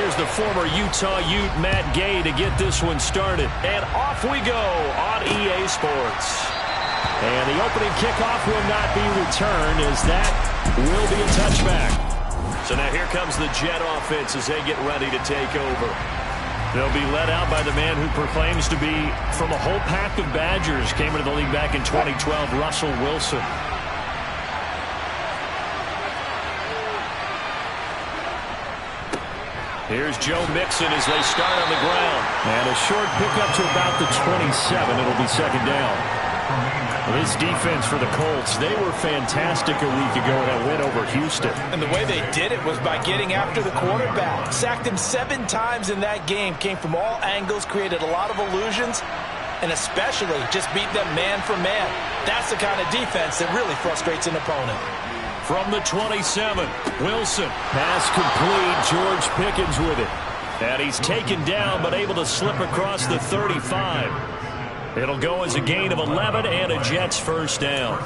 here's the former Utah Ute, Matt Gay, to get this one started. And off we go on EA Sports. And the opening kickoff will not be returned, as that will be a touchback. So now here comes the Jet offense as they get ready to take over. They'll be led out by the man who proclaims to be from a whole pack of Badgers. Came into the league back in 2012, Russell Wilson. Here's Joe Mixon as they start on the ground. And a short pickup to about the 27. It'll be second down. This defense for the Colts, they were fantastic a week ago in that win over Houston. And the way they did it was by getting after the quarterback. Sacked him 7 times in that game. Came from all angles, created a lot of illusions, and especially just beat them man for man. That's the kind of defense that really frustrates an opponent. From the 27, Wilson. Pass complete. George Pickens with it. And he's taken down, but able to slip across the 35. It'll go as a gain of 11 and a Jets first down.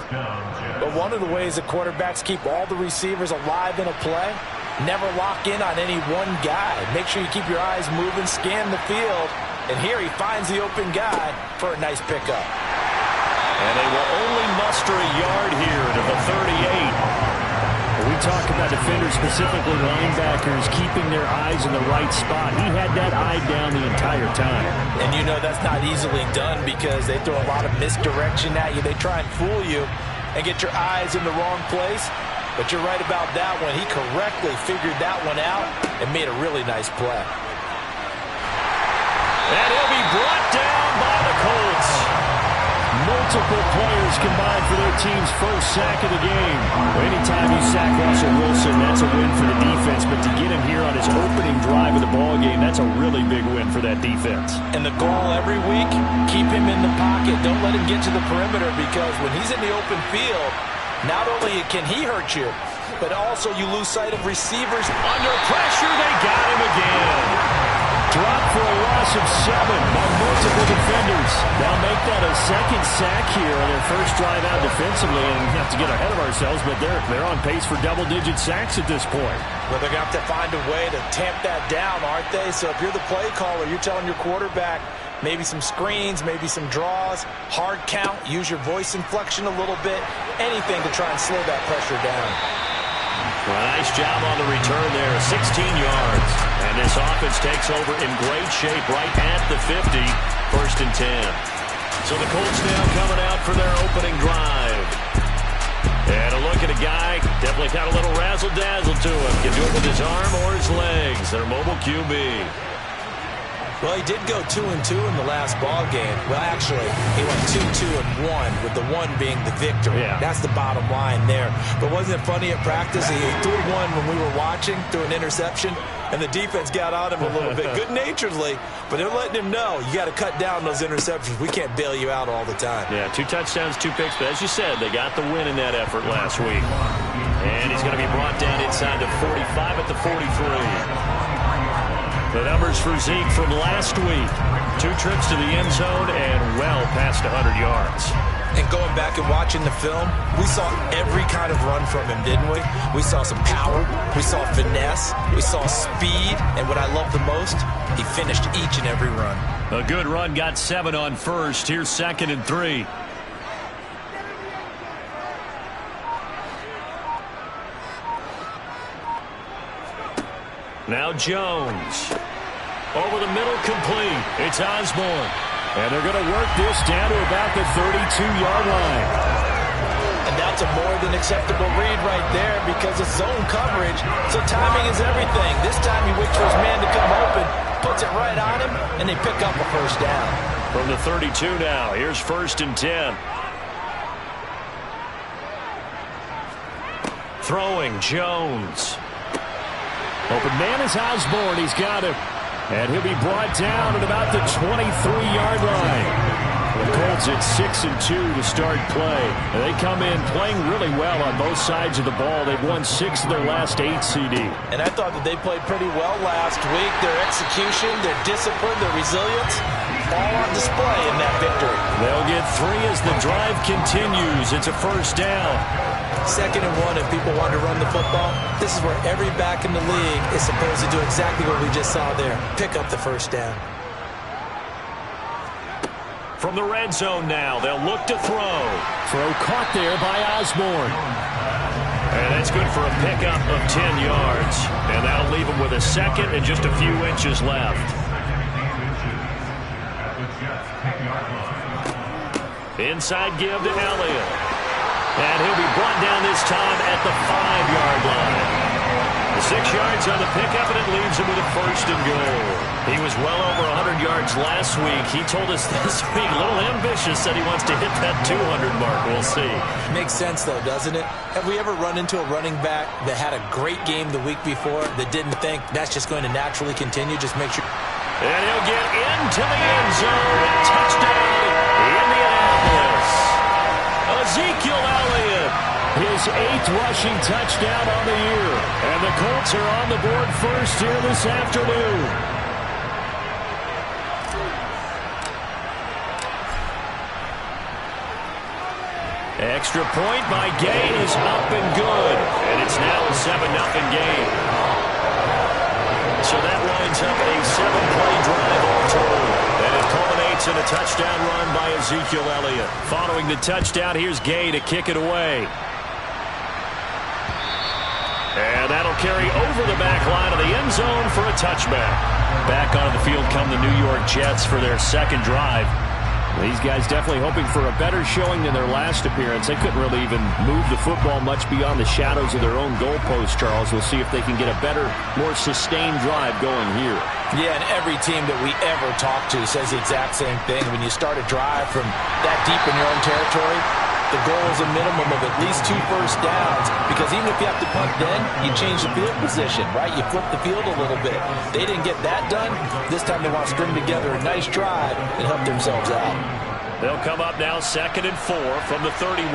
But one of the ways that quarterbacks keep all the receivers alive in a play, never lock in on any one guy. Make sure you keep your eyes moving, scan the field. And here he finds the open guy for a nice pickup. And they will only muster a yard here to the 38. We talk about defenders, specifically linebackers, keeping their eyes in the right spot. He had that eye down the entire time. And you know that's not easily done because they throw a lot of misdirection at you. They try and fool you and get your eyes in the wrong place. But you're right about that one. He correctly figured that one out and made a really nice play. And he'll be brought down by the Colts. Multiple players combined for their team's first sack of the game. Anytime you sack Russell Wilson, that's a win for the defense. But to get him here on his opening drive of the ball game, that's a really big win for that defense. And the goal every week, keep him in the pocket. Don't let him get to the perimeter, because when he's in the open field, not only can he hurt you, but also you lose sight of receivers. Under pressure, they got him again. Dropped for a loss of 7 by multiple defenders. They'll make that a second sack here on their first drive out defensively. And we have to get ahead of ourselves, but they're on pace for double-digit sacks at this point. Well, they're going to have to find a way to tamp that down, aren't they? So if you're the play caller, you're telling your quarterback maybe some screens, maybe some draws, hard count, use your voice inflection a little bit, anything to try and slow that pressure down. Well, nice job on the return there, 16 yards. And this offense takes over in great shape right at the 50, first and 10. So the Colts now coming out for their opening drive. And a look at a guy, definitely got a little razzle-dazzle to him. Can do it with his arm or his legs. Their mobile QB. Well, he did go 2-2 in the last ball game. Well, actually, he went 2-2-1, with the 1 being the victory. Yeah. That's the bottom line there. But wasn't it funny at practice? He threw one when we were watching, threw an interception, and the defense got on him a little bit, good-naturedly. But they're letting him know, you got to cut down those interceptions. We can't bail you out all the time. Yeah, 2 touchdowns, 2 picks. But as you said, they got the win in that effort last week. And he's going to be brought down inside the 45 at the 43. The numbers for Zeke from last week. 2 trips to the end zone and well past 100 yards. And going back and watching the film, we saw every kind of run from him, didn't we? We saw some power, we saw finesse, we saw speed, and what I love the most, he finished each and every run. A good run, got 7 on first. Here's 2nd and 3. Now Jones. Over the middle, complete. It's Osborne. And they're going to work this down to about the 32-yard line. And that's a more than acceptable read right there, because it's zone coverage, so timing is everything. This time he waits for his man to come open, puts it right on him, and they pick up a first down. From the 32 now, here's 1st and 10. Throwing, Jones. Open man is Osborne. He's got him. And he'll be brought down at about the 23-yard line. The Colts at 6-2 to start play. They come in playing really well on both sides of the ball. They've won 6 of their last 8 CD. And I thought that they played pretty well last week. Their execution, their discipline, their resilience, all on display in that victory. They'll get and 3 as the drive continues. It's a first down. 2nd and 1 if people want to run the football. This is where every back in the league is supposed to do exactly what we just saw there. Pick up the first down. From the red zone now, they'll look to throw. Throw caught there by Osborne. And that's good for a pickup of 10 yards. And that'll leave him with a second and just a few inches left. Inside give to Elliott. And he'll be brought down this time at the 5-yard line. 6 yards on the pickup, and it leaves him with a first and goal. He was well over 100 yards last week. He told us this week, a little ambitious, said he wants to hit that 200 mark. We'll see. Makes sense, though, doesn't it? Have we ever run into a running back that had a great game the week before that didn't think that's just going to naturally continue? Just make sure. And he'll get into the end zone. Touchdown, Indianapolis. Ezekiel Elliott. His 8th rushing touchdown on the year. And the Colts are on the board first here this afternoon. Extra point by Gay is up and good. And it's now a 7-0 game. So that winds up a 7-play drive all told. And it culminates in a touchdown run by Ezekiel Elliott. Following the touchdown, here's Gay to kick it away. And that'll carry over the back line of the end zone for a touchback. Back onto the field come the New York Jets for their second drive. These guys definitely hoping for a better showing than their last appearance. They couldn't really even move the football much beyond the shadows of their own goalpost, Charles. We'll see if they can get a better, more sustained drive going here. Yeah, and every team that we ever talk to says the exact same thing. When you start a drive from that deep in your own territory, the goal is a minimum of at least 2 first downs, because even if you have to punt then, you change the field position, right? You flip the field a little bit. They didn't get that done. This time they want to string together a nice drive and help themselves out. They'll come up now 2nd and 4 from the 31.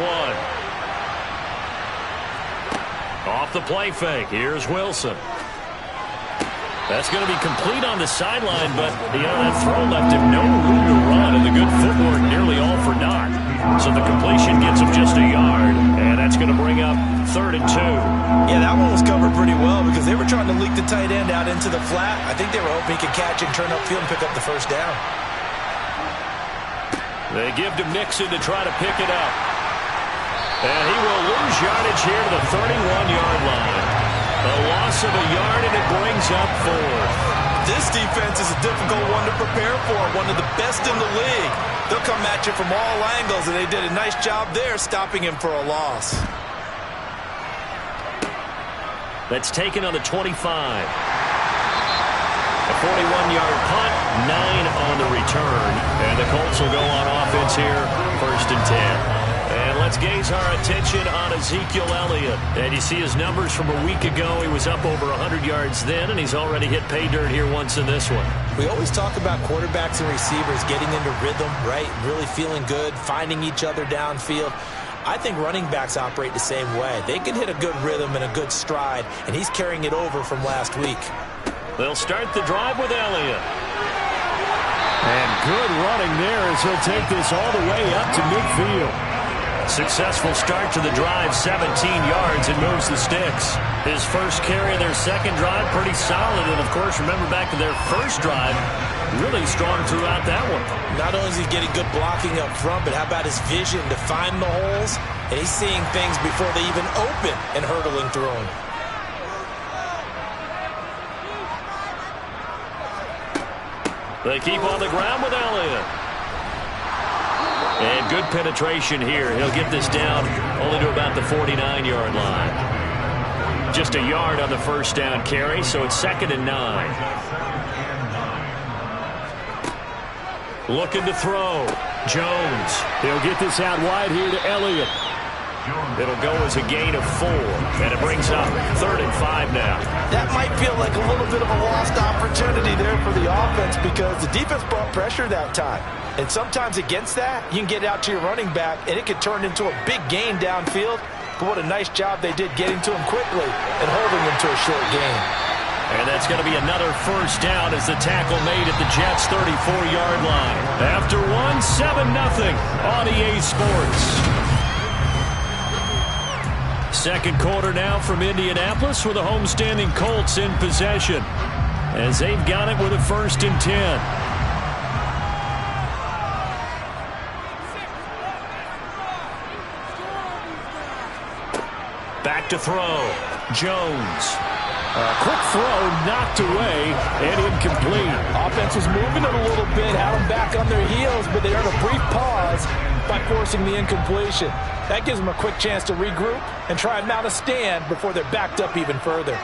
Off the play fake. Here's Wilson. That's going to be complete on the sideline, but that throw left him no room to run, and the good footwork nearly all for naught. So the completion gets him just a yard, and that's going to bring up 3rd and 2. Yeah, that one was covered pretty well because they were trying to leak the tight end out into the flat. I think they were hoping he could catch and turn upfield and pick up the first down. They give to Mixon to try to pick it up. And he will lose yardage here to the 31-yard line. A loss of a yard, and it brings up 4th. This defense is a difficult one to prepare for, one of the best in the league. They'll come at you from all angles, and they did a nice job there stopping him for a loss. That's taken on the 25. A 41-yard punt, 9 on the return. And the Colts will go on offense here, 1st and 10. And let's gaze our attention on Ezekiel Elliott. And you see his numbers from a week ago. He was up over 100 yards then, and he's already hit pay dirt here once in this one. We always talk about quarterbacks and receivers getting into rhythm, right? Really feeling good, finding each other downfield. I think running backs operate the same way. They can hit a good rhythm and a good stride, and he's carrying it over from last week. They'll start the drive with Elliott. And good running there as he'll take this all the way up to midfield. Successful start to the drive, 17 yards, and moves the sticks. His first carry of their second drive, pretty solid. And, of course, remember back to their first drive, really strong throughout that one. Not only is he getting good blocking up front, but how about his vision to find the holes? And he's seeing things before they even open and hurdling through them. They keep on the ground with Elliott. And good penetration here. He'll get this down only to about the 49-yard line. Just a yard on the first down carry, so it's 2nd and 9. Looking to throw. Jones. He'll get this out wide here to Elliott. It'll go as a gain of 4, and it brings up 3rd and 5 now. That might feel like a little bit of a lost opportunity there for the offense because the defense brought pressure that time. And sometimes against that, you can get out to your running back, and it could turn into a big gain downfield. But what a nice job they did getting to him quickly and holding him to a short gain. And that's going to be another first down as the tackle made at the Jets' 34-yard line. After one, 7-0 on EA Sports. Second quarter now from Indianapolis with the homestanding Colts in possession as they've got it with a 1st and 10. Back to throw. Jones. Quick throw knocked away and incomplete. Offense was moving it a little bit, had them back on their heels, but they earned a brief pause by forcing the incompletion. That gives them a quick chance to regroup and try and mount a stand before they're backed up even further.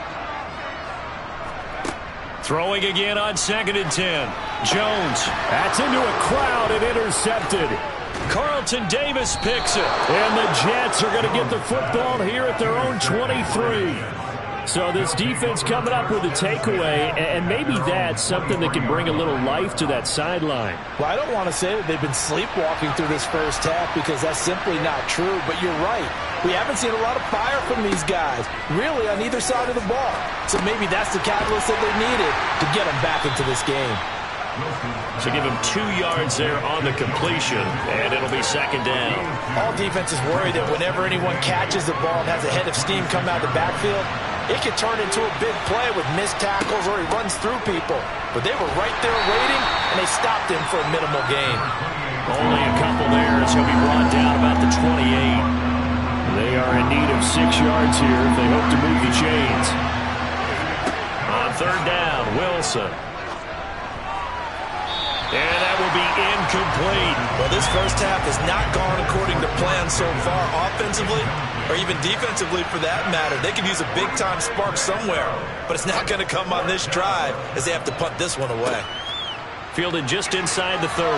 Throwing again on 2nd and 10. Jones. That's into a crowd and intercepted. Carlton Davis picks it. And the Jets are going to get the football here at their own 23. So this defense coming up with a takeaway, and maybe that's something that can bring a little life to that sideline. Well, I don't want to say that they've been sleepwalking through this first half because that's simply not true, but you're right. We haven't seen a lot of fire from these guys, really, on either side of the ball. So maybe that's the catalyst that they needed to get them back into this game. So give him 2 yards there on the completion, and it'll be 2nd down. All defenses worry that whenever anyone catches the ball and has a head of steam come out of the backfield, it could turn into a big play with missed tackles or he runs through people. But they were right there waiting, and they stopped him for a minimal gain. Only a couple there as he'll be brought down about the 28. They are in need of 6 yards here if they hope to move the chains. On 3rd down, Wilson. And that will be incomplete. Well, this first half has not gone according to plan so far offensively or even defensively for that matter. They could use a big-time spark somewhere, but it's not going to come on this drive as they have to punt this one away. Fielded just inside the 30.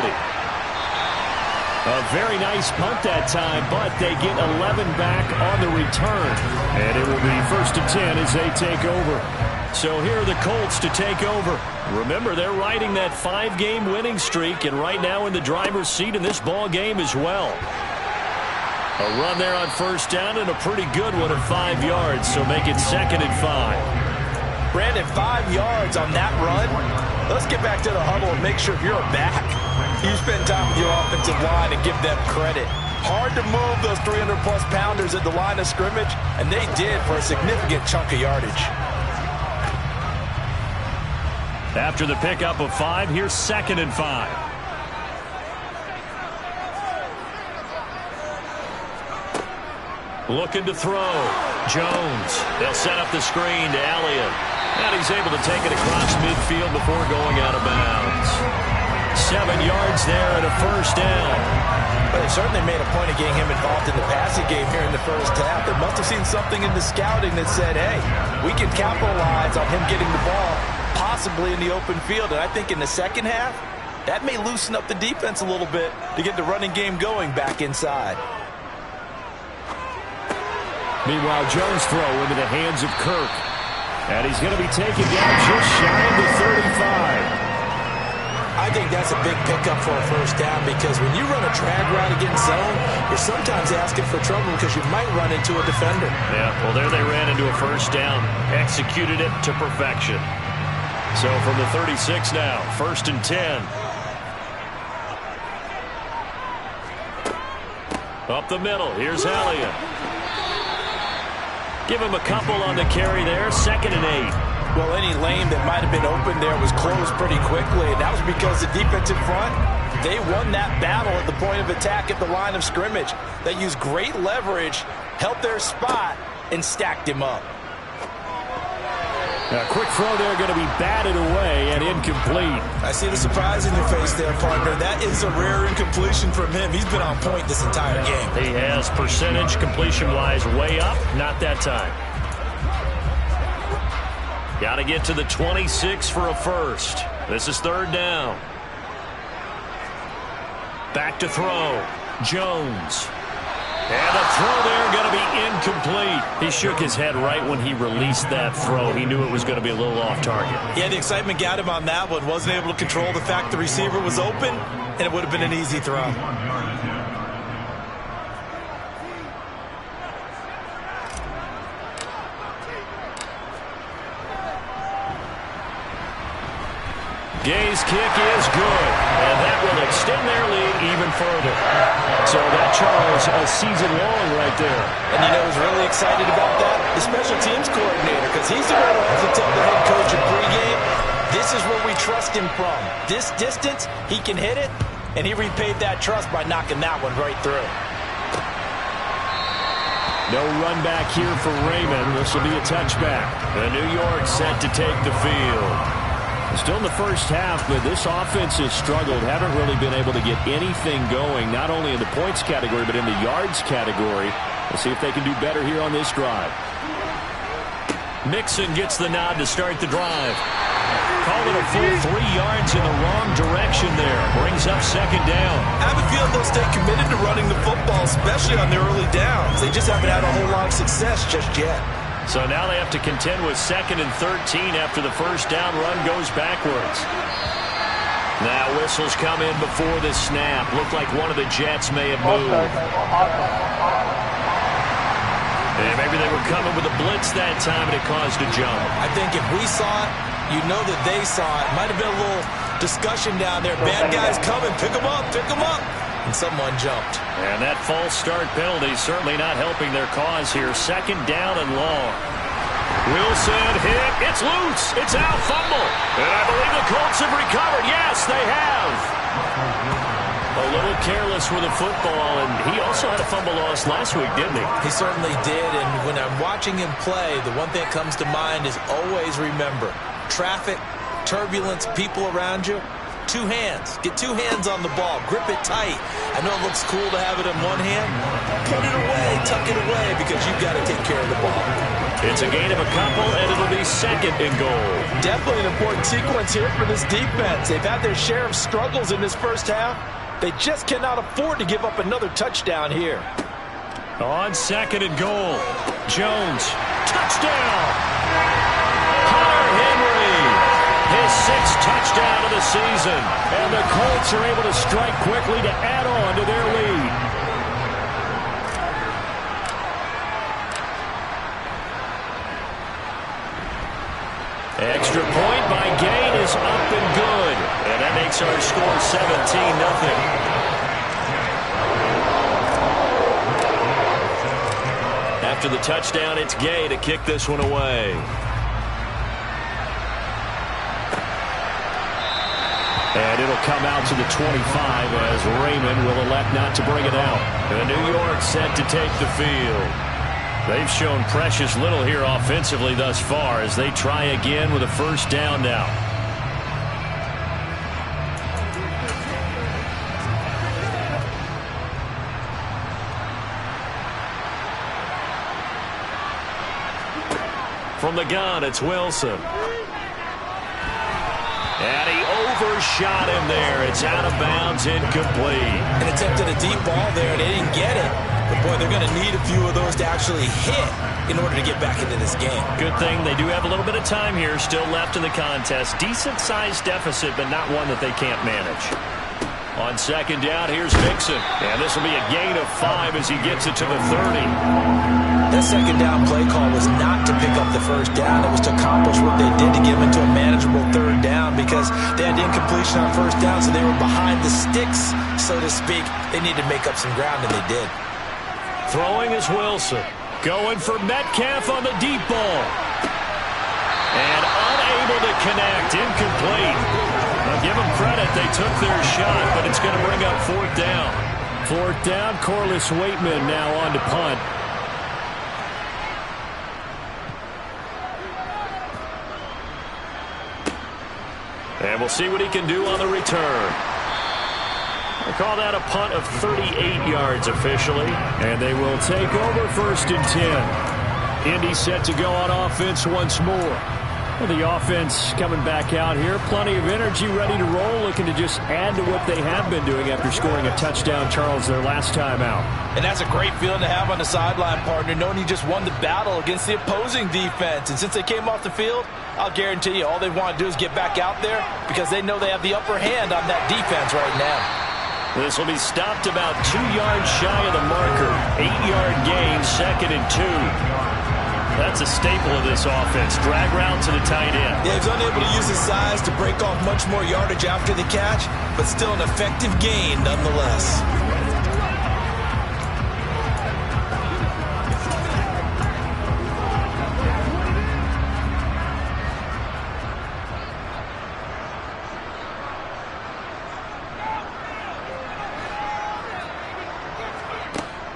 A very nice punt that time, but they get 11 back on the return. And it will be 1st and 10 as they take over. So here are the Colts to take over. Remember, they're riding that 5-game winning streak, and right now in the driver's seat in this ball game as well. A run there on 1st down and a pretty good one at 5 yards, so make it 2nd and 5. Brandon, 5 yards on that run. Let's get back to the huddle and make sure if you're a back, you spend time with your offensive line and give them credit. Hard to move those 300-plus pounders at the line of scrimmage, and they did for a significant chunk of yardage. After the pickup of 5, here's 2nd and 5. Looking to throw. Jones. They'll set up the screen to Elliott. And he's able to take it across midfield before going out of bounds. 7 yards there and a 1st down. But they certainly made a point of getting him involved in the passing game here in the first half. They must have seen something in the scouting that said, hey, we can capitalize on him getting the ball possibly in the open field. And I think in the second half, that may loosen up the defense a little bit to get the running game going back inside. Meanwhile, Jones' throw into the hands of Kirk. And he's going to be taken down just shy of the 35. I think that's a big pickup for a 1st down because when you run a drag route against zone, you're sometimes asking for trouble because you might run into a defender. Yeah, well, there they ran into a 1st down. Executed it to perfection. So from the 36 now, 1st and 10. Up the middle, here's Elliott. Give him a couple on the carry there, 2nd and 8. Well, any lane that might have been open there was closed pretty quickly, and that was because the defensive front, they won that battle at the point of attack at the line of scrimmage. They used great leverage, held their spot, and stacked him up. A quick throw there going to be batted away and incomplete. I see the surprise in your face there, partner. That is a rare incompletion from him. He's been on point this entire game. He has percentage completion-wise way up. Not that time. Got to get to the 26 for a 1st. This is 3rd down. Back to throw. Jones. And the throw there going to be incomplete. He shook his head right when he released that throw. He knew it was going to be a little off target. Yeah, the excitement got him on that one. Wasn't able to control the fact the receiver was open, and it would have been an easy throw. Gay's kick is good, and that will extend their lead even further. So that, Charles, a season long right there. And you know who's really excited about that? The special teams coordinator, because he's the one who has to tell the head coach in pregame, this is where we trust him from. This distance, he can hit it, and he repaid that trust by knocking that one right through. No run back here for Raymond. This will be a touchback. The New York set to take the field. Still in the first half, but this offense has struggled. Haven't really been able to get anything going, not only in the points category, but in the yards category. We'll see if they can do better here on this drive. Mixon gets the nod to start the drive. Call it a full 3 yards in the wrong direction there. Brings up second down. I have a feeling they'll stay committed to running the football, especially on their early downs. They just haven't had a whole lot of success just yet. So now they have to contend with 2nd and 13 after the first down run goes backwards. Now whistles come in before the snap. Looked like one of the Jets may have moved. And maybe they were coming with a blitz that time and it caused a jump. I think if we saw it, you know that they saw it. Might have been a little discussion down there. Bad guys coming. Pick them up. Pick them up. And someone jumped. And that false start penalty certainly not helping their cause here. 2nd down and long. Wilson hit. It's loose. It's out. Fumble. And I believe the Colts have recovered. Yes, they have. A little careless with the football, and he also had a fumble loss last week, didn't he? He certainly did, and when I'm watching him play, the one thing that comes to mind is always remember, traffic, turbulence, people around you, 2 hands. Get 2 hands on the ball. Grip it tight. I know it looks cool to have it in one hand. Put it away. Tuck it away because you've got to take care of the ball. It's a gain of a couple, and it'll be 2nd and goal. Definitely an important sequence here for this defense. They've had their share of struggles in this first half. They just cannot afford to give up another touchdown here. On 2nd and goal. Jones. Touchdown. Hunter Henry. His 6th touchdown of the season. And the Colts are able to strike quickly to add on to their lead. Extra point by Gain is up and good. And that makes our score 17-0. After the touchdown, it's Gay to kick this one away. And it'll come out to the 25 as Raymond will elect not to bring it out. And New York set to take the field. They've shown precious little here offensively thus far as they try again with a first down now. From the gun, it's Wilson. And he overshot him there. It's out of bounds, incomplete. And attempted a deep ball there, and they didn't get it. But, boy, they're going to need a few of those to actually hit in order to get back into this game. Good thing they do have a little bit of time here still left in the contest. Decent-sized deficit, but not one that they can't manage. On 2nd down, here's Mixon. And this will be a gain of 5 as he gets it to the 30. That 2nd down play call was not to pick up the first down. It was to accomplish what they did to get them into a manageable 3rd down because they had incompletion on first down, so they were behind the sticks, so to speak. They needed to make up some ground, and they did. Throwing is Wilson. Going for Metcalf on the deep ball. And unable to connect. Incomplete. Now give them credit. They took their shot, but it's going to bring up 4th down. 4th down. Corliss Waitman now on to punt. And we'll see what he can do on the return. I call that a punt of 38 yards officially. And they will take over 1st and 10. Indy set to go on offense once more. Well, the offense coming back out here. Plenty of energy, ready to roll, looking to just add to what they have been doing after scoring a touchdown, Charles, their last time out. And that's a great feeling to have on the sideline, partner, knowing you just won the battle against the opposing defense. And since they came off the field, I'll guarantee you all they want to do is get back out there because they know they have the upper hand on that defense right now. This will be stopped about 2 yards shy of the marker. 8-yard gain, 2nd and 2. That's a staple of this offense. Drag route to the tight end. Yeah, he's unable to use his size to break off much more yardage after the catch, but still an effective gain nonetheless.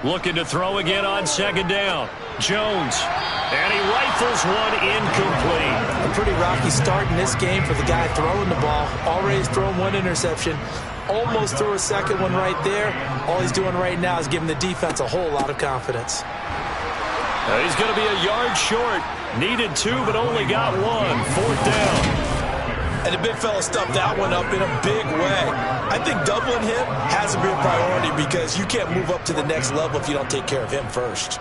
Looking to throw again on second down. Jones. And he rifles one incomplete. A pretty rocky start in this game for the guy throwing the ball. Already thrown one interception. Almost threw a second one right there. All he's doing right now is giving the defense a whole lot of confidence. He's going to be a yard short. Needed 2, but only got 1. 4th down. And the big fella stuffed that one up in a big way. I think doubling him has to be a priority because you can't move up to the next level if you don't take care of him first.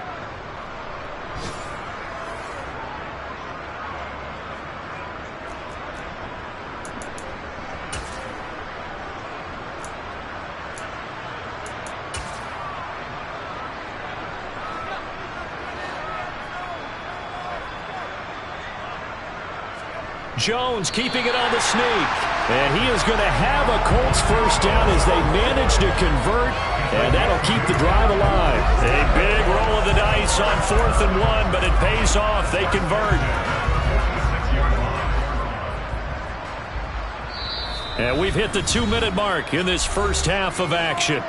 Jones keeping it on the sneak. And he is going to have a Colts first down as they manage to convert. And that'll keep the drive alive. A big roll of the dice on 4th and 1, but it pays off. They convert. And we've hit the 2-minute mark in this first half of action.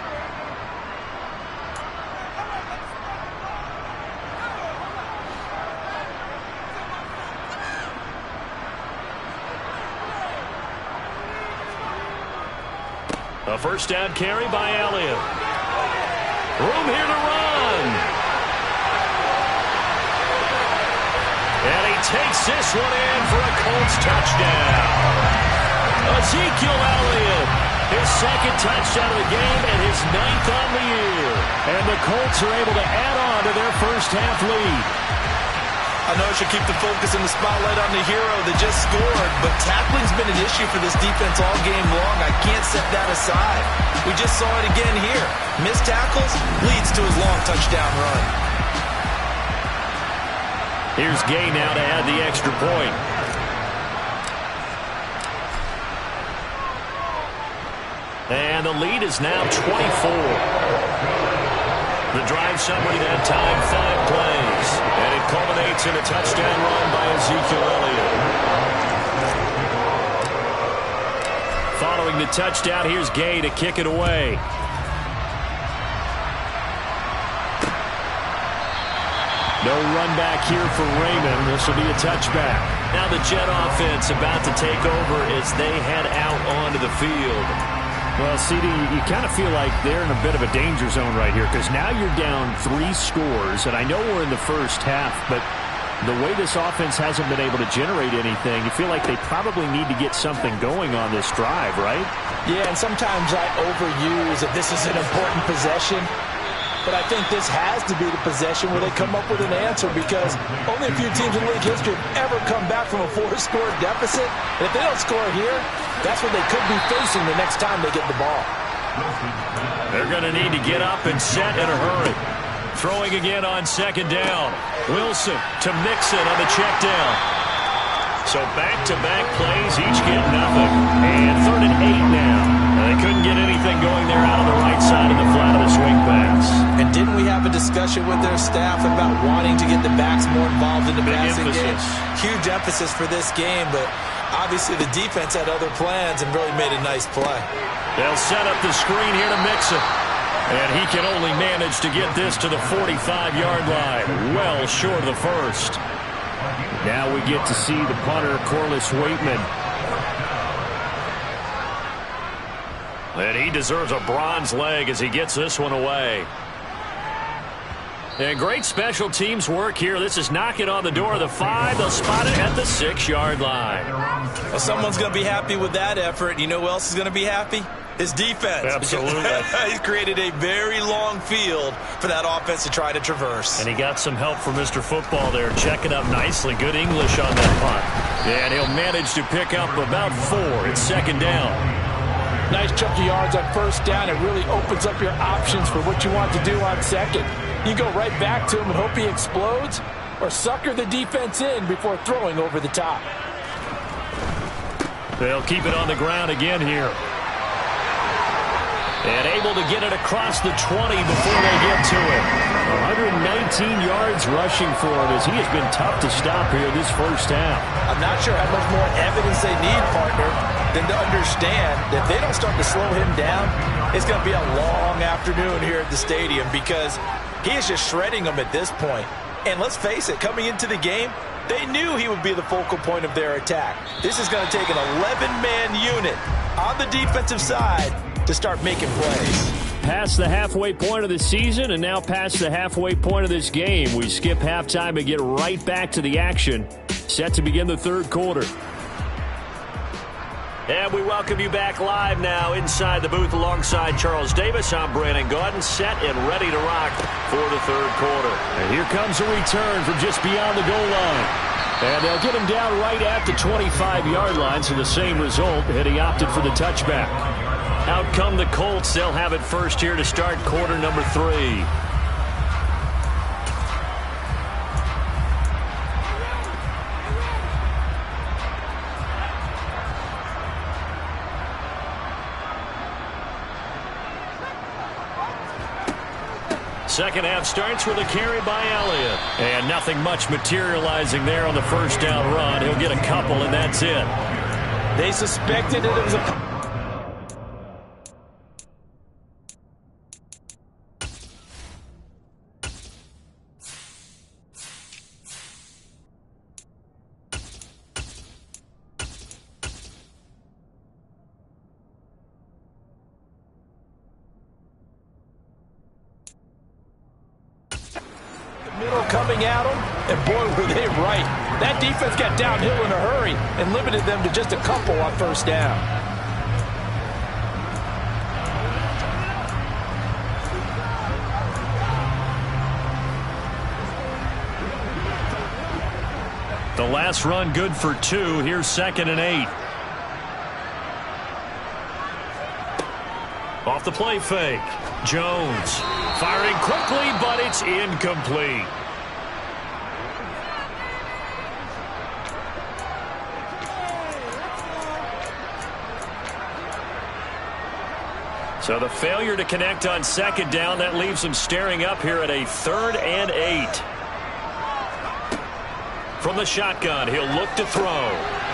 A first down carry by Elliott. Room here to run. And he takes this one in for a Colts touchdown. Ezekiel Elliott, his second touchdown of the game and his 9th on the year. And the Colts are able to add on to their first half lead. I know I should keep the focus and the spotlight on the hero that just scored, but tackling's been an issue for this defense all game long. I can't set that aside. We just saw it again here. Missed tackles leads to his long touchdown run. Here's Gay now to add the extra point. And the lead is now 24. The drive summary that time, 5 plays. And it culminates in a touchdown run by Ezekiel Elliott. Following the touchdown, here's Gay to kick it away. No run back here for Raymond. This will be a touchback. Now the Jet offense about to take over as they head out onto the field. Well, CD, you kind of feel like they're in a bit of a danger zone right here because now you're down 3 scores, and I know we're in the first half, but the way this offense hasn't been able to generate anything, you feel like they probably need to get something going on this drive, right? Yeah, and sometimes I overuse that this is an important possession, but I think this has to be the possession where they come up with an answer because only a few teams in league history have ever come back from a 4-score deficit. And if they don't score here, that's what they could be facing the next time they get the ball. They're going to need to get up and set in a hurry. Throwing again on second down. Wilson to Mixon on the check down. So back-to-back plays, each get nothing. And 3rd and 8 now. They couldn't get anything going there out of the right side of the flat of the swing pass. And didn't we have a discussion with their staff about wanting to get the backs more involved in the passing game? Huge emphasis for this game, but obviously the defense had other plans and really made a nice play. They'll set up the screen here to Mixon. And he can only manage to get this to the 45-yard line. Well short of the first. Now we get to see the punter, Corliss Waitman. And he deserves a bronze leg as he gets this one away. And great special teams work here. This is knocking on the door of the 5. They'll spot it at the 6-yard line. Well, someone's going to be happy with that effort. You know who else is going to be happy? His defense. Absolutely. He's created a very long field for that offense to try to traverse. And he got some help from Mr. Football there, checking up nicely. Good English on that punt. And he'll manage to pick up about 4. It's 2nd down. Nice chunk of yards on first down. It really opens up your options for what you want to do on second. You go right back to him and hope he explodes, or sucker the defense in before throwing over the top. They'll keep it on the ground again here. And able to get it across the 20 before they get to it. 119 yards rushing for him as he has been tough to stop here this first half. I'm not sure how much more evidence they need, partner, than to understand that if they don't start to slow him down, it's going to be a long afternoon here at the stadium because he is just shredding them at this point. And let's face it, coming into the game, they knew he would be the focal point of their attack. This is going to take an 11-man unit on the defensive side to start making plays. Past the halfway point of the season and now past the halfway point of this game. We skip halftime and get right back to the action. Set to begin the third quarter. And we welcome you back live now inside the booth alongside Charles Davis. I'm Brandon Gaudin, set and ready to rock for the third quarter. And here comes a return from just beyond the goal line. And they'll get him down right at the 25-yard line, so the same result, and he opted for the touchback. Out come the Colts. They'll have it first here to start quarter number 3. Second half starts with a carry by Elliott. And nothing much materializing there on the first down run. He'll get a couple, and that's it. They suspected it was a... middle coming at them, and boy, were they right. That defense got downhill in a hurry and limited them to just a couple on first down. The last run good for 2. Here's 2nd and 8. Off the play fake. Jones firing quickly, but it's incomplete. So the failure to connect on 2nd down, that leaves them staring up here at a 3rd and 8. From the shotgun, he'll look to throw.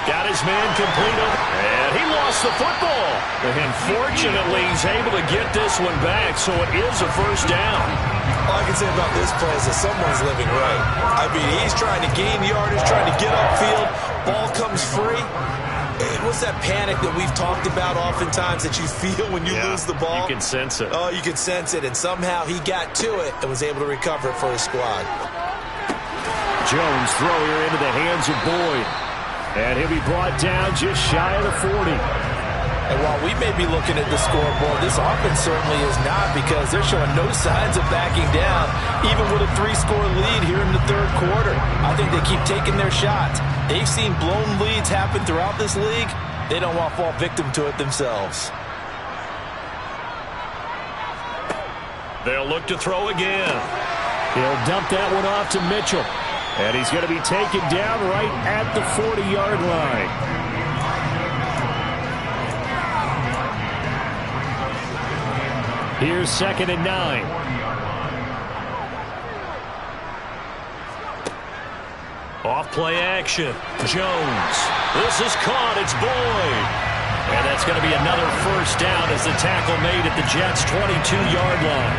Got his man complete, and he lost the football. And fortunately, he's able to get this one back, so it is a first down. All I can say about this play is that someone's living right. I mean, he's trying to gain yardage, trying to get upfield. Ball comes free. What's that panic that we've talked about oftentimes that you feel when you lose the ball? You can sense it. Oh, you can sense it, and somehow he got to it and was able to recover it for his squad. Jones throw here into the hands of Boyd. And he'll be brought down just shy of the 40. And while we may be looking at the scoreboard, this offense certainly is not, because they're showing no signs of backing down, even with a 3-score lead here in the third quarter. I think they keep taking their shots. They've seen blown leads happen throughout this league. They don't want to fall victim to it themselves. They'll look to throw again. He'll dump that one off to Mitchell. And he's going to be taken down right at the 40-yard line. Here's 2nd and 9. Off play action. Jones. This is caught. It's Boyd. And that's going to be another first down as the tackle made at the Jets' 22-yard line.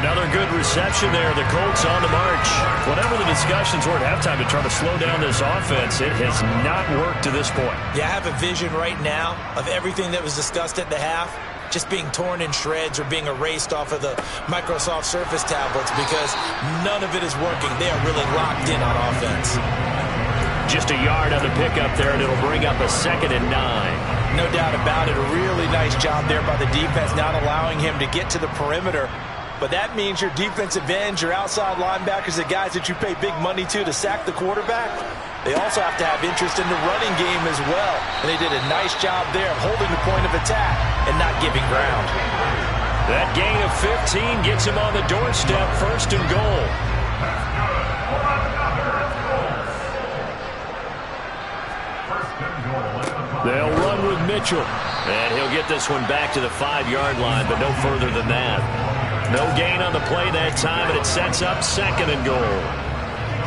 Another good reception there. The Colts on the march. Whatever the discussions were at halftime to try to slow down this offense, it has not worked to this point. Yeah, I have a vision right now of everything that was discussed at the half just being torn in shreds or being erased off of the Microsoft Surface tablets, because none of it is working. They are really locked in on offense. Just a yard on the pickup there, and it'll bring up a 2nd and 9. No doubt about it. A really nice job there by the defense, not allowing him to get to the perimeter. But that means your defensive ends, your outside linebackers, the guys that you pay big money to sack the quarterback, they also have to have interest in the running game as well. And they did a nice job there of holding the point of attack and not giving ground. That gain of 15 gets him on the doorstep, 1st and goal. They'll run with Mitchell. And he'll get this one back to the 5-yard line, but no further than that. No gain on the play that time, and it sets up 2nd and goal.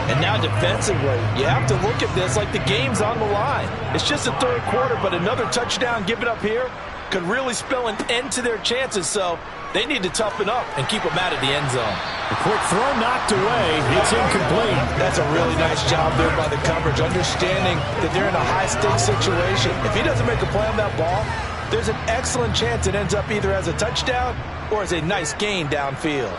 And now defensively, you have to look at this like the game's on the line. It's just the 3rd quarter, but another touchdown given up here could really spell an end to their chances, so they need to toughen up and keep them out of the end zone. A quick throw knocked away. It's incomplete. That's a really nice job there by the coverage, understanding that they're in a high-stakes situation. If he doesn't make a play on that ball, there's an excellent chance it ends up either as a touchdown or as a nice gain downfield.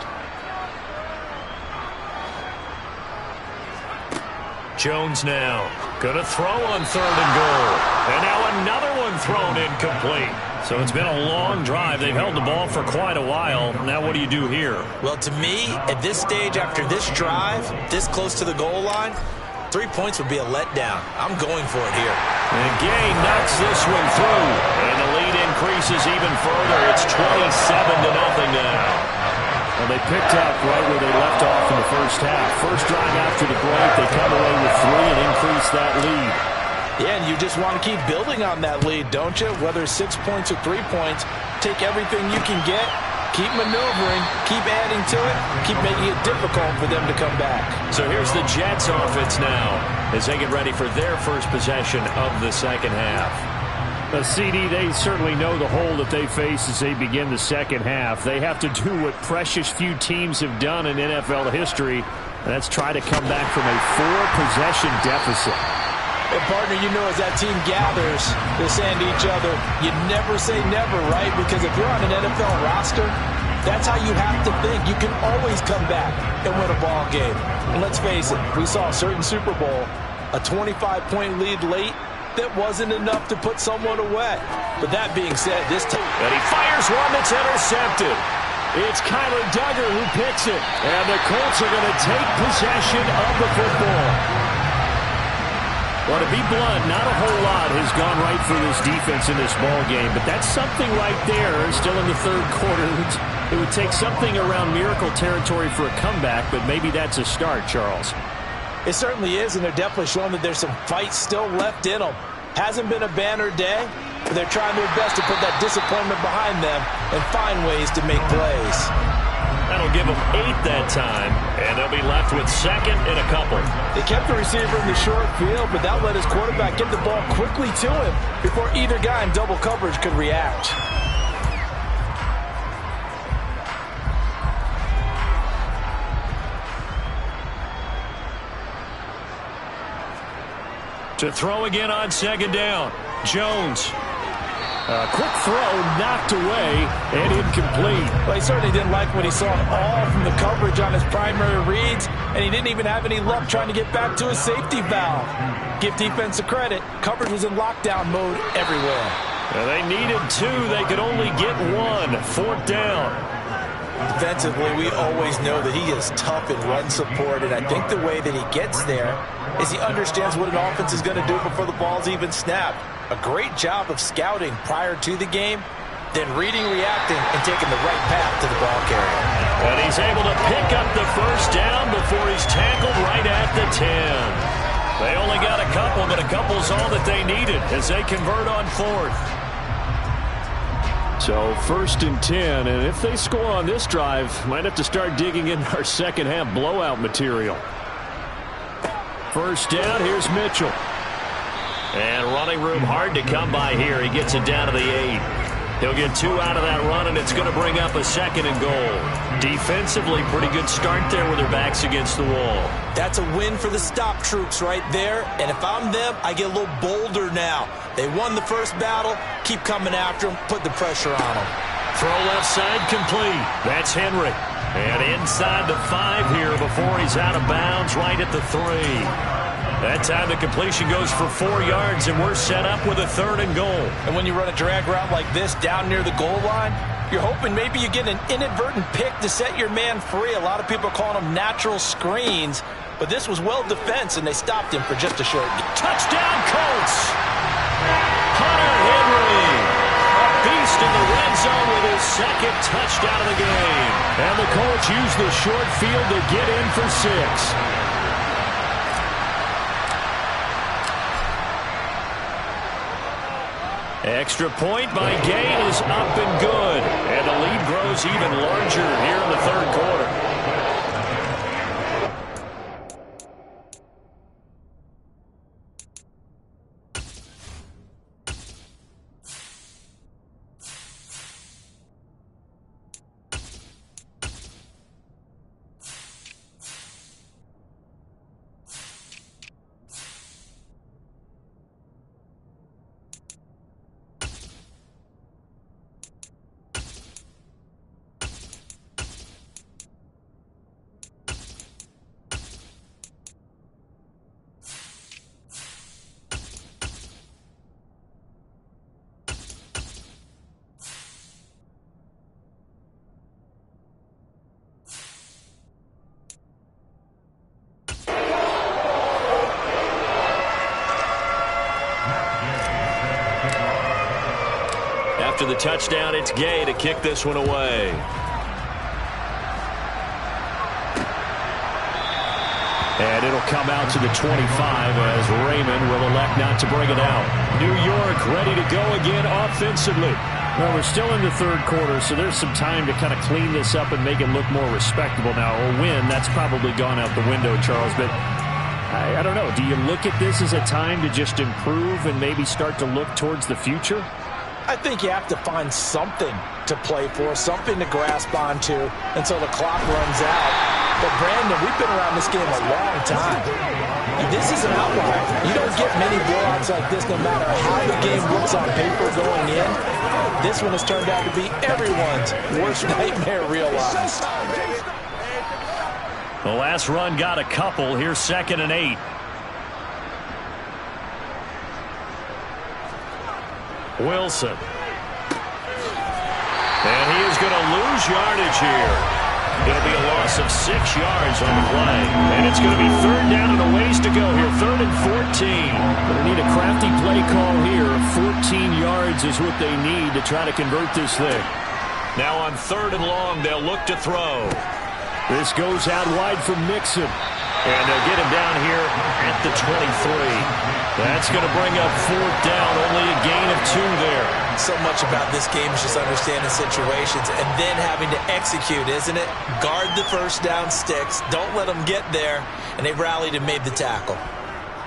Jones now going to throw on 3rd and goal. And now another one thrown incomplete. So it's been a long drive. They've held the ball for quite a while. Now what do you do here? Well, to me, at this stage, after this drive, this close to the goal line, 3 points would be a letdown. I'm going for it here. And Gay knocks this one through. And the lead increases even further. It's 27-0 now. Well, they picked up right where they left off in the first half. First drive after the break, they come away with 3 and increase that lead. Yeah, and you just want to keep building on that lead, don't you? Whether 6 points or 3 points, take everything you can get, keep maneuvering, keep adding to it, keep making it difficult for them to come back. So here's the Jets offense now as they get ready for their first possession of the second half. CD, they certainly know the hole that they face as they begin the second half. They have to do what precious few teams have done in NFL history, and that's try to come back from a 4-possession deficit. And partner, you know, as that team gathers, they're saying to each other, you never say never, right? Because if you're on an NFL roster, that's how you have to think. You can always come back and win a ball game. And let's face it, we saw a certain Super Bowl, a 25-point lead late, that wasn't enough to put someone away. But that being said, this time... And he fires one that's intercepted. It's Kyler Duggar who picks it. And the Colts are going to take possession of the football. Well, to be blunt, not a whole lot has gone right for this defense in this ball game. But that's something right there, still in the 3rd quarter. It would take something around miracle territory for a comeback, but maybe that's a start, Charles. It certainly is, and they're definitely showing that there's some fight still left in them. Hasn't been a banner day, but they're trying their best to put that disappointment behind them and find ways to make plays. That'll give them 8 that time, and they'll be left with 2nd and a couple. They kept the receiver in the short field, but that let his quarterback get the ball quickly to him before either guy in double coverage could react. To throw again on 2nd down. Jones. A quick throw knocked away and incomplete. Well, he certainly didn't like what he saw all from the coverage on his primary reads, and he didn't even have any luck trying to get back to his safety valve. Give defense a credit. Coverage was in lockdown mode everywhere. Well, they needed 2. They could only get 1. 4th down. Defensively, we always know that he is tough in run support, and I think the way that he gets there is he understands what an offense is going to do before the ball's even snapped. A great job of scouting prior to the game, then reading, reacting, and taking the right path to the ball carrier. And he's able to pick up the first down before he's tackled right at the 10. They only got a couple, but a couple's all that they needed as they convert on 4th. So 1st and 10, and if they score on this drive, might have to start digging in our second half blowout material. First down, here's Mitchell. And running room hard to come by here. He gets it down to the 8. He'll get 2 out of that run, and it's going to bring up a 2nd and goal. Defensively, pretty good start there with their backs against the wall. That's a win for the stop troops right there. And if I'm them, I get a little bolder now. They won the first battle. Keep coming after them. Put the pressure on them. Throw left side complete. That's Henry. And inside the 5 here before he's out of bounds right at the 3. That time the completion goes for 4 yards, and we're set up with a 3rd and goal. And when you run a drag route like this down near the goal line, you're hoping maybe you get an inadvertent pick to set your man free. A lot of people are calling them natural screens, but this was well defense, and they stopped him for just a short game. Touchdown, Colts! Hunter Henry, a beast in the red zone with his 2nd touchdown of the game. And the Colts use the short field to get in for 6. Extra point by Gay is up and good. And the lead grows even larger here in the third quarter. After the touchdown, it's Gay to kick this one away. And it'll come out to the 25 as Raymond will elect not to bring it out. New York ready to go again offensively. Well, we're still in the third quarter, so there's some time to kind of clean this up and make it look more respectable. Now, a win, that's probably gone out the window, Charles, but I don't know. Do you look at this as a time to just improve and maybe start to look towards the future? I think you have to find something to play for, something to grasp onto until the clock runs out. But, Brandon, we've been around this game a long time. This is an outlier. You don't get many blowouts like this no matter how the game looks on paper going in. This one has turned out to be everyone's worst nightmare realized. The last run got a couple. Here's 2nd and 8. Wilson. And he is going to lose yardage here. It'll be a loss of 6 yards on the play. And it's going to be 3rd down and a ways to go here. 3rd and 14. Going to need a crafty play call here. 14 yards is what they need to try to convert this thing. Now on 3rd and long, they'll look to throw. This goes out wide for Mixon. And they'll get him down here at the 23. That's going to bring up 4th down. Only a gain of 2 there. So much about this game is just understanding situations and then having to execute, isn't it? Guard the first down sticks. Don't let them get there. And they rallied and made the tackle.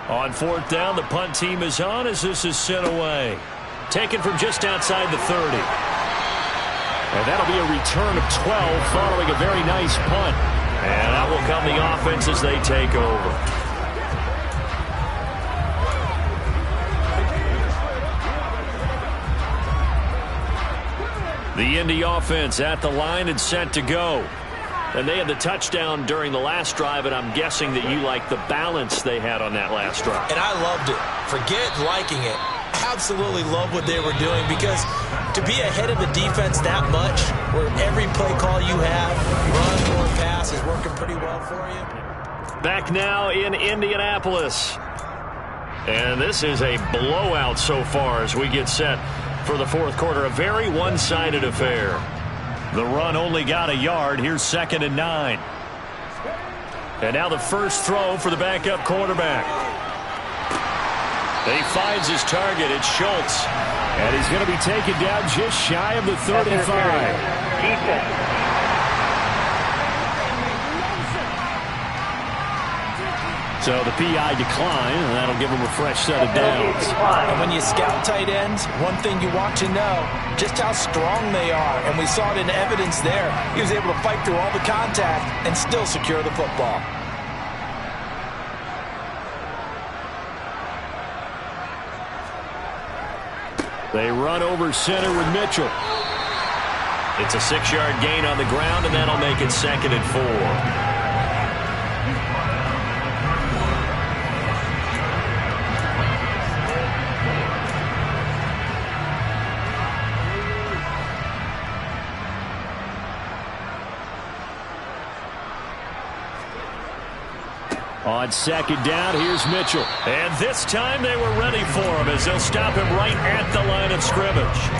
On 4th down, the punt team is on as this is sent away. Taken from just outside the 30. And that'll be a return of 12 following a very nice punt. And that will come the offense as they take over. The Indy offense at the line and set to go. And they had the touchdown during the last drive, and I'm guessing that you like the balance they had on that last drive. And I loved it. Forget liking it. Absolutely love what they were doing, because to be ahead of the defense that much, where every play call you have, run or pass, is working pretty well for you. Back now in Indianapolis. And this is a blowout so far as we get set for the 4th quarter. A very one-sided affair. The run only got a yard. Here's 2nd and 9. And now the first throw for the backup quarterback. And he finds his target. It's Schultz. And he's going to be taken down just shy of the 35. So the PI decline, and that'll give him a fresh set of downs. And when you scout tight ends, one thing you want to know, just how strong they are. And we saw it in evidence there. He was able to fight through all the contact and still secure the football. They run over center with Mitchell. It's a 6-yard gain on the ground, and that'll make it 2nd and 4. On 2nd down, here's Mitchell. And this time they were ready for him as they'll stop him right at the line of scrimmage.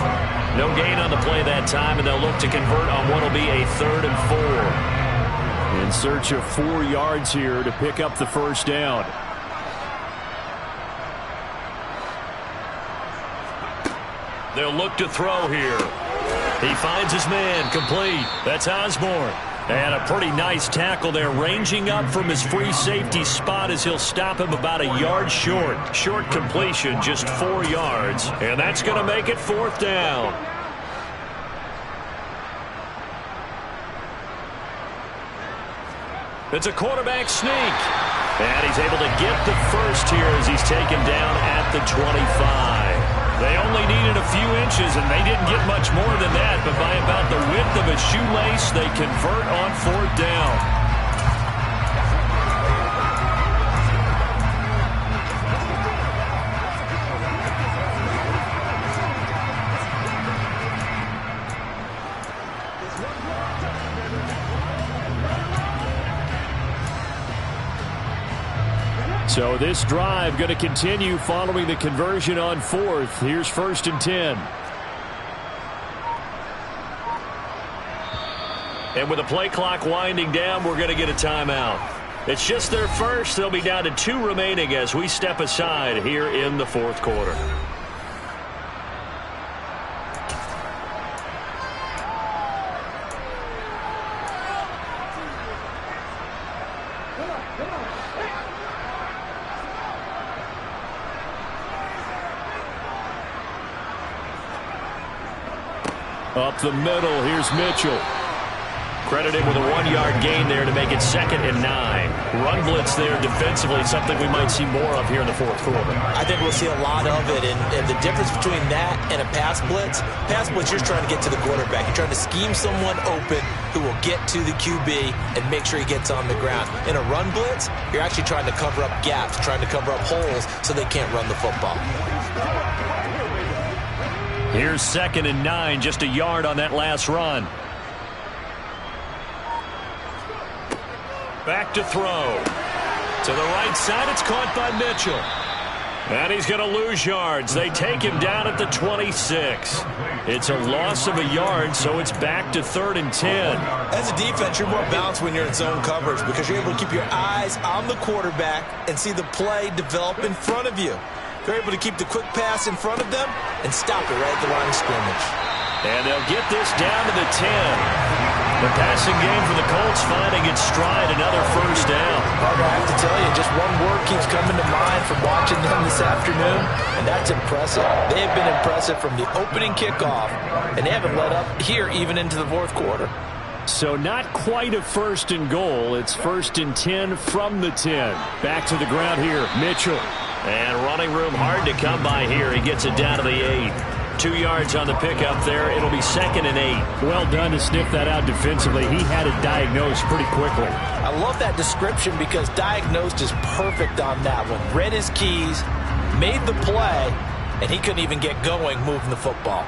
No gain on the play that time, and they'll look to convert on what will be a 3rd and 4. In search of 4 yards here to pick up the first down. They'll look to throw here. He finds his man, complete. That's Osborne. And a pretty nice tackle there, ranging up from his free safety spot as he'll stop him about a yard short. Short completion, just 4 yards. And that's going to make it 4th down. It's a quarterback sneak. And he's able to get the first here as he's taken down at the 25. They only needed a few inches, and they didn't get much more than that. But by about the width of a shoelace, they convert on 4th down. So this drive going to continue following the conversion on 4th. Here's 1st and 10. And with the play clock winding down, we're going to get a timeout. It's just their first. They'll be down to 2 remaining as we step aside here in the 4th quarter. Up the middle, here's Mitchell. Credited with a 1-yard gain there to make it 2nd and 9. Run blitz there defensively, something we might see more of here in the 4th quarter. I think we'll see a lot of it, and the difference between that and a pass blitz, you're trying to get to the quarterback. You're trying to scheme someone open who will get to the QB and make sure he gets on the ground. In a run blitz, you're actually trying to cover up gaps, trying to cover up holes so they can't run the football. Here's 2nd and 9, just a yard on that last run. Back to throw. To the right side, it's caught by Mitchell. And he's going to lose yards. They take him down at the 26. It's a loss of a yard, so it's back to 3rd and 10. As a defense, you're more balanced when you're in zone coverage because you're able to keep your eyes on the quarterback and see the play develop in front of you. They're able to keep the quick pass in front of them and stop it right at the line of scrimmage. And they'll get this down to the 10. The passing game for the Colts finding its stride, another 1st down. Parker, I have to tell you, just one word keeps coming to mind from watching them this afternoon, and that's impressive. They have been impressive from the opening kickoff, and they haven't let up here even into the 4th quarter. So not quite a 1st and goal. It's 1st and 10 from the 10. Back to the ground here, Mitchell. And running room hard to come by here. He gets it down to the 8. 2 yards on the pickup there. It'll be 2nd and 8. Well done to sniff that out defensively. He had it diagnosed pretty quickly. I love that description because diagnosed is perfect on that one. Read his keys, made the play, and he couldn't even get going moving the football.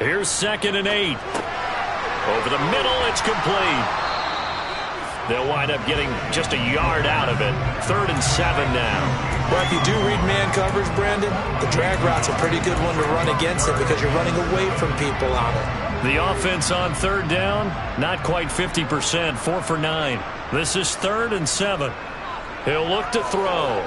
Here's 2nd and 8. Over the middle, it's complete. They'll wind up getting just a yard out of it. 3rd and 7 now. Well, if you do read man coverage, Brandon, the drag route's a pretty good one to run against it because you're running away from people on it. The offense on 3rd down, not quite 50%, 4 for 9. This is 3rd and 7. He'll look to throw.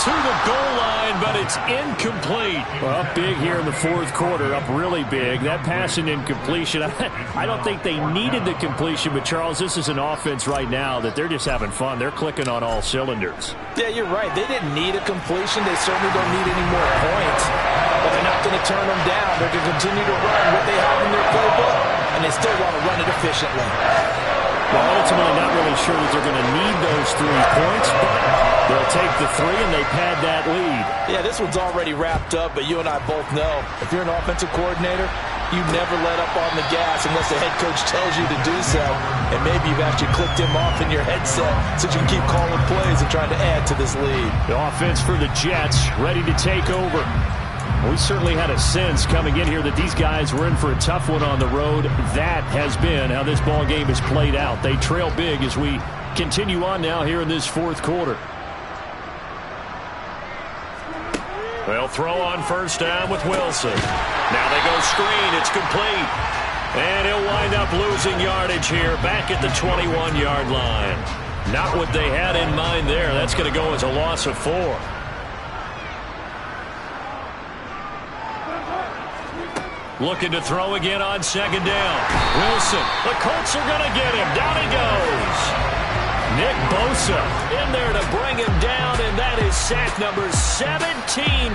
To the goal line, but it's incomplete. Well, up big here in the 4th quarter, up really big. That passing incompletion, I don't think they needed the completion, but Charles, this is an offense right now that they're just having fun. They're clicking on all cylinders. Yeah, you're right. They didn't need a completion. They certainly don't need any more points. But they're not going to turn them down. They're going to continue to run what they have in their playbook, and they still want to run it efficiently. Well, ultimately not really sure that they're going to need those 3 points, but they'll take the 3 and they pad that lead. Yeah, this one's already wrapped up, but you and I both know if you're an offensive coordinator, you never let up on the gas unless the head coach tells you to do so. And maybe you've actually clicked him off in your headset so you can keep calling plays and trying to add to this lead. The offense for the Jets ready to take over. We certainly had a sense coming in here that these guys were in for a tough one on the road. That has been how this ball game has played out. They trail big as we continue on now here in this 4th quarter. They'll throw on 1st down with Wilson. Now they go screen. It's complete. And he'll wind up losing yardage here back at the 21-yard line. Not what they had in mind there. That's going to go as a loss of 4. Looking to throw again on second down. Wilson, the Colts are going to get him. Down he goes. Nick Bosa in there to bring him down, and that is sack number 17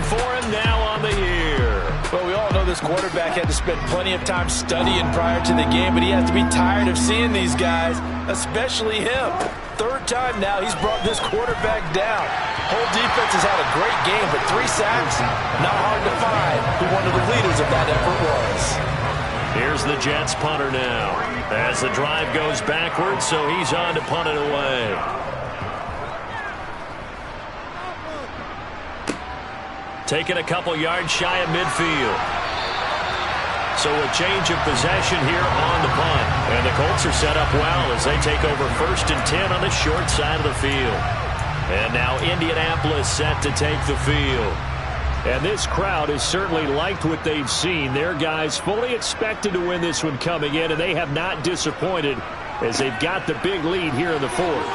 for him now on the year. Well, we all know this quarterback had to spend plenty of time studying prior to the game, but he has to be tired of seeing these guys, especially him. Third time now he's brought this quarterback down. Whole defense has had a great game, but 3 sacks, not hard to find who one of the leaders of that effort was. Here's the Jets punter now as the drive goes backwards, so he's on to punt it away. Taking a couple yards shy of midfield. So a change of possession here on the punt. And the Colts are set up well as they take over 1st and 10 on the short side of the field. And now Indianapolis set to take the field. And this crowd has certainly liked what they've seen. Their guys fully expected to win this one coming in, and they have not disappointed as they've got the big lead here in the 4th.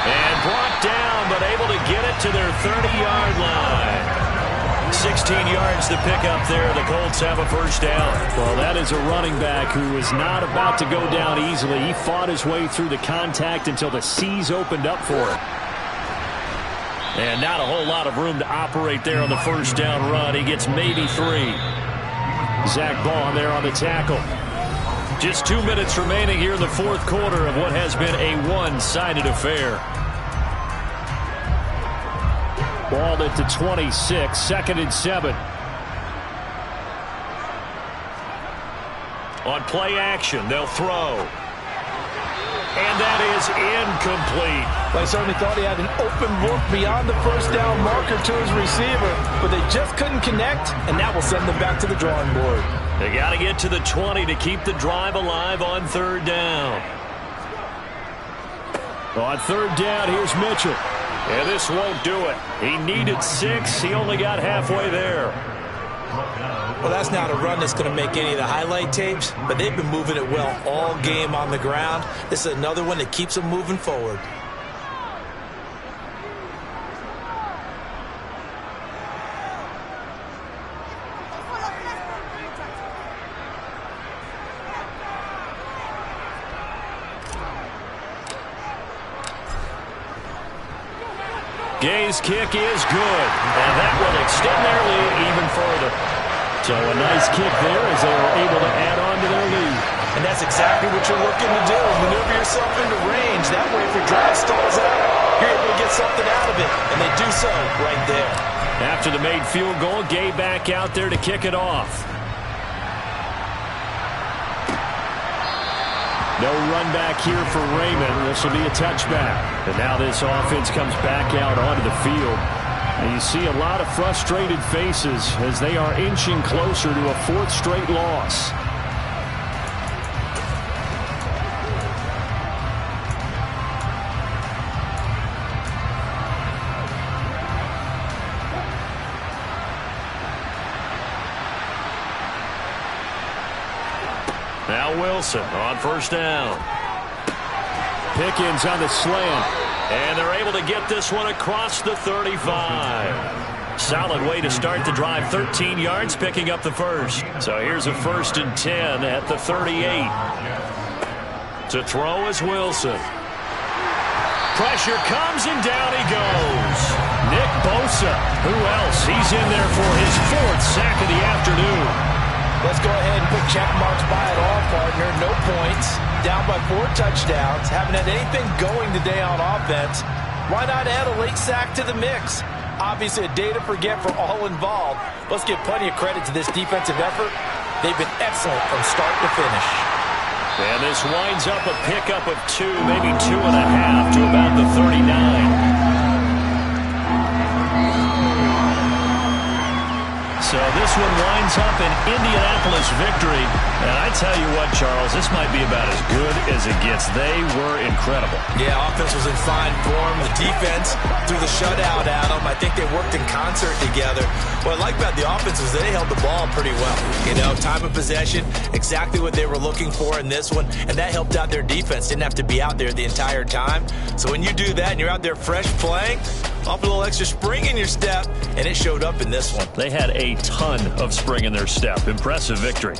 And brought down, but able to get it to their 30-yard line. 16 yards to pick up there. The Colts have a first down. Well, that is a running back who is not about to go down easily. He fought his way through the contact until the seas opened up for him. And not a whole lot of room to operate there on the first down run. He gets maybe 3. Zach Baugh there on the tackle. Just 2 minutes remaining here in the 4th quarter of what has been a one-sided affair. Ball at the 26, 2nd and 7. On play action, they'll throw. And that is incomplete. I certainly thought he had an open look beyond the first down marker to his receiver, but they just couldn't connect, and that will send them back to the drawing board. They got to get to the 20 to keep the drive alive on 3rd down. On 3rd down, here's Mitchell. And this won't do it. He needed 6. He only got halfway there. Well, that's not a run that's going to make any of the highlight tapes, but they've been moving it well all game on the ground. This is another one that keeps them moving forward. Gay's kick is good, and that will extend their lead even further. So a nice kick there as they were able to add on to their lead. And that's exactly what you're looking to do. Maneuver yourself into range. That way, if your drive stalls out, you're able to get something out of it. And they do so right there. After the made field goal, Gay back out there to kick it off. No run back here for Raymond. This will be a touchback. And now this offense comes back out onto the field. And you see a lot of frustrated faces as they are inching closer to a 4th straight loss. Now Wilson on 1st down. Pickens on the slant. And they're able to get this one across the 35. Solid way to start the drive. 13 yards, picking up the first. So here's a 1st and 10 at the 38. To throw is Wilson. Pressure comes, and down he goes. Nick Bosa. Who else? He's in there for his 4th sack of the afternoon. Let's go ahead and put check marks by it all, partner. No points. Down by 4 touchdowns. Haven't had anything going today on offense. Why not add a late sack to the mix? Obviously a day to forget for all involved. Let's give plenty of credit to this defensive effort. They've been excellent from start to finish. And this winds up a pickup of 2, maybe 2.5 to about the 39. So this one winds up an Indianapolis victory. And I tell you what, Charles, this might be about as good as it gets. They were incredible. Yeah, offense was in fine form. The defense threw the shutout at them. I think they worked in concert together. What I like about the offense is they held the ball pretty well. You know, time of possession, exactly what they were looking for in this one. And that helped out their defense. Didn't have to be out there the entire time. So when you do that and you're out there fresh playing, Off a little extra spring in your step, and it showed up in this one. They had a ton of spring in their step. Impressive victory.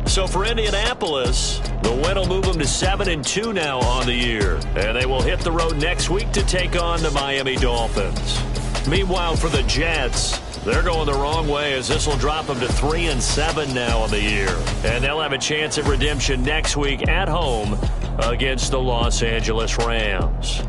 So for Indianapolis, the win will move them to 7-2 now on the year. And they will hit the road next week to take on the Miami Dolphins. Meanwhile, for the Jets, they're going the wrong way as this will drop them to 3-7 now on the year. And they'll have a chance at redemption next week at home against the Los Angeles Rams.